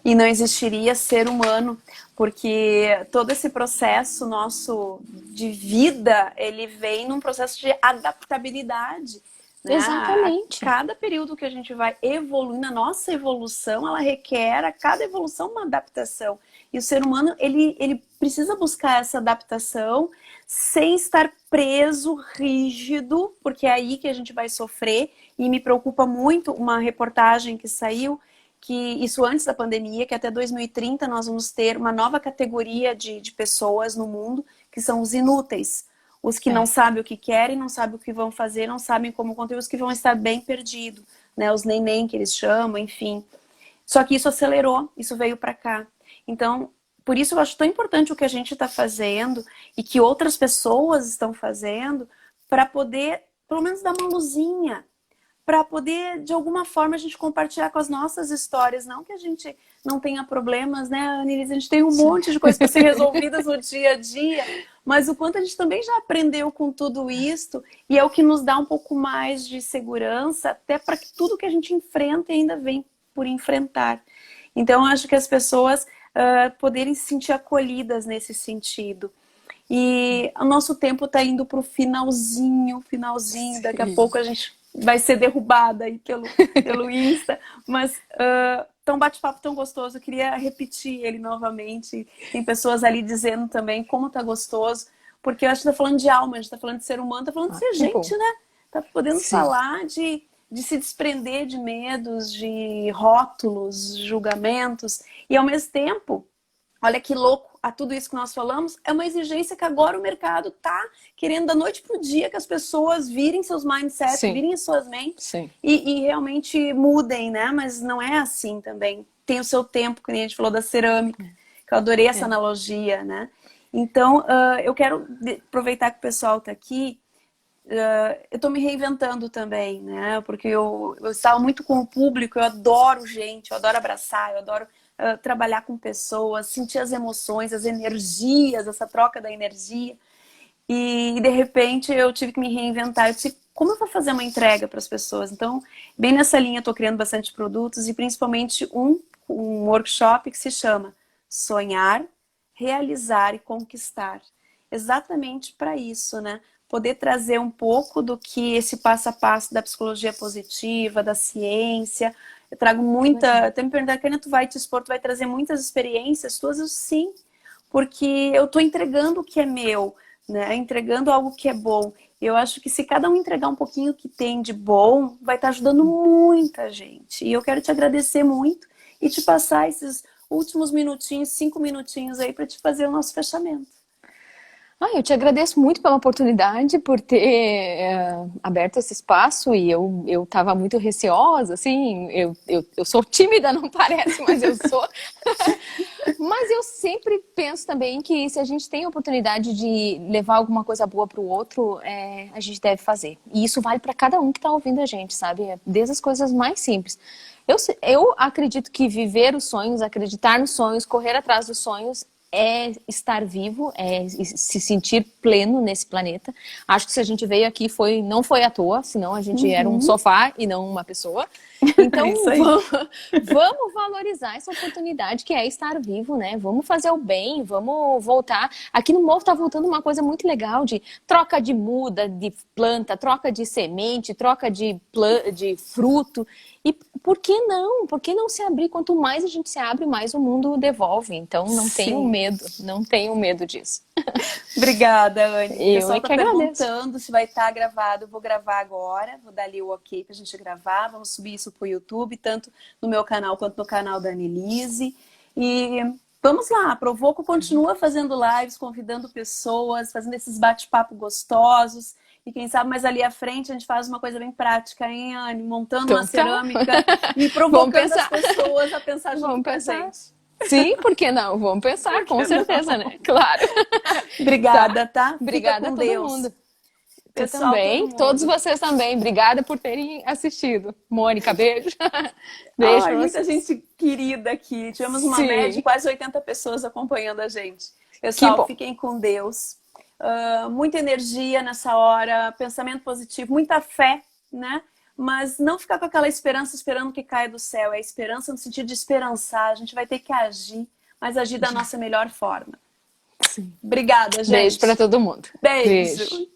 E não existiria ser humano, porque todo esse processo nosso de vida, ele vem num processo de adaptabilidade. Né? Exatamente. A cada período que a gente vai evoluindo, a nossa evolução, ela requer a cada evolução uma adaptação. E o ser humano, ele precisa buscar essa adaptação sem estar preso, rígido, porque é aí que a gente vai sofrer. E me preocupa muito uma reportagem que saiu, que isso antes da pandemia, que até 2030 nós vamos ter uma nova categoria de pessoas no mundo, que são os inúteis. Os que não sabem o que querem, não sabem o que vão fazer, não sabem como contribuir, os que vão estar bem perdidos, né? Os neném que eles chamam, enfim. Só que isso acelerou, isso veio para cá. Então, por isso eu acho tão importante o que a gente está fazendo e que outras pessoas estão fazendo para poder, pelo menos, dar uma luzinha, para poder, de alguma forma, a gente compartilhar com as nossas histórias. Não que a gente não tenha problemas, né, Annelise? A gente tem um monte de coisas para ser resolvidas no dia a dia, mas o quanto a gente também já aprendeu com tudo isso, e é o que nos dá um pouco mais de segurança, até para que tudo que a gente enfrenta ainda vem por enfrentar. Então, eu acho que as pessoas poderem se sentir acolhidas nesse sentido. E o nosso tempo está indo para o finalzinho. Daqui a pouco a gente vai ser derrubada aí pelo Insta, mas tão bate-papo tão gostoso, eu queria repetir ele novamente. Tem pessoas ali dizendo também como tá gostoso, porque eu acho que tá falando de alma, a gente tá falando de ser humano, tá falando de ser gente, né? Tá podendo falar de se desprender de medos, de rótulos, julgamentos, e ao mesmo tempo, olha que louco, a tudo isso que nós falamos, é uma exigência que agora o mercado tá querendo da noite pro dia que as pessoas virem seus mindsets, virem suas mentes e realmente mudem, né? Mas não é assim também. Tem o seu tempo, que nem a gente falou da cerâmica, que eu adorei essa analogia, né? Então, eu quero aproveitar que o pessoal tá aqui, eu tô me reinventando também, né? Porque eu estava muito com o público, eu adoro gente, eu adoro abraçar, eu adoro trabalhar com pessoas, sentir as emoções, as energias, essa troca da energia. E de repente eu tive que me reinventar. Eu disse, como eu vou fazer uma entrega para as pessoas? Então, bem nessa linha, eu estou criando bastante produtos e principalmente um workshop que se chama Sonhar, Realizar e Conquistar. Exatamente para isso, né? Poder trazer um pouco do que esse passo a passo da psicologia positiva, da ciência. Eu trago muita... Até me perguntaram, Kênia, tu vai te expor, tu vai trazer muitas experiências tuas? Eu sim, porque eu estou entregando o que é meu, né? Entregando algo que é bom. Eu acho que se cada um entregar um pouquinho que tem de bom, vai estar ajudando muita gente. E eu quero te agradecer muito e te passar esses últimos minutinhos, 5 minutinhos aí para te fazer o nosso fechamento. Eu te agradeço muito pela oportunidade, por ter aberto esse espaço, e eu estava muito receosa, assim, eu sou tímida, não parece, mas eu sou. Mas eu sempre penso também que se a gente tem a oportunidade de levar alguma coisa boa para o outro, a gente deve fazer. E isso vale para cada um que está ouvindo a gente, sabe? Desde as coisas mais simples. Eu acredito que viver os sonhos, acreditar nos sonhos, correr atrás dos sonhos, é estar vivo, é se sentir pleno nesse planeta. Acho que se a gente veio aqui não foi à toa, senão a gente era um sofá e não uma pessoa. Então, É isso aí. vamos valorizar essa oportunidade que é estar vivo, né? Vamos fazer o bem, vamos voltar. Aqui no Morro tá voltando uma coisa muito legal de troca de muda, de planta, troca de semente, troca de fruto. E por que não? Por que não se abrir? Quanto mais a gente se abre, mais o mundo devolve. Então, não tenham Sim. medo, não tenham medo disso. Obrigada, Anne. O Eu pessoal é está que agradeço. perguntando se vai estar gravado. Eu vou gravar agora, vou dar ali o ok para a gente gravar. Vamos subir isso para o YouTube, tanto no meu canal quanto no canal da Annelise. E vamos lá, a Provoco continua fazendo lives, convidando pessoas, fazendo esses bate-papo gostosos. E quem sabe mais ali à frente a gente faz uma coisa bem prática, hein, Anne? Montando uma Então tá. cerâmica e Vamos provocando as pensar. pessoas a pensar junto Vamos com a pensar. gente. Sim, por que não? Vamos pensar, Por com que certeza, não? né? Claro. Tá? Obrigada, tá? Fica Obrigada a com todo Deus. mundo. Tu Pessoal, todo também, todos mundo. vocês também. Obrigada por terem assistido. Mônica, beijo. Beijo Ai, pra muita vocês. gente querida aqui. Tivemos uma média de Sim, quase 80 pessoas acompanhando a gente. que Pessoal, bom. fiquem com Deus. Muita energia nessa hora, pensamento positivo, muita fé, né? Mas não ficar com aquela esperança esperando que caia do céu. É esperança no sentido de esperançar. A gente vai ter que agir, mas agir da nossa melhor forma. Sim. Obrigada, Beijo pra gente. todo mundo. Beijo. Beijo.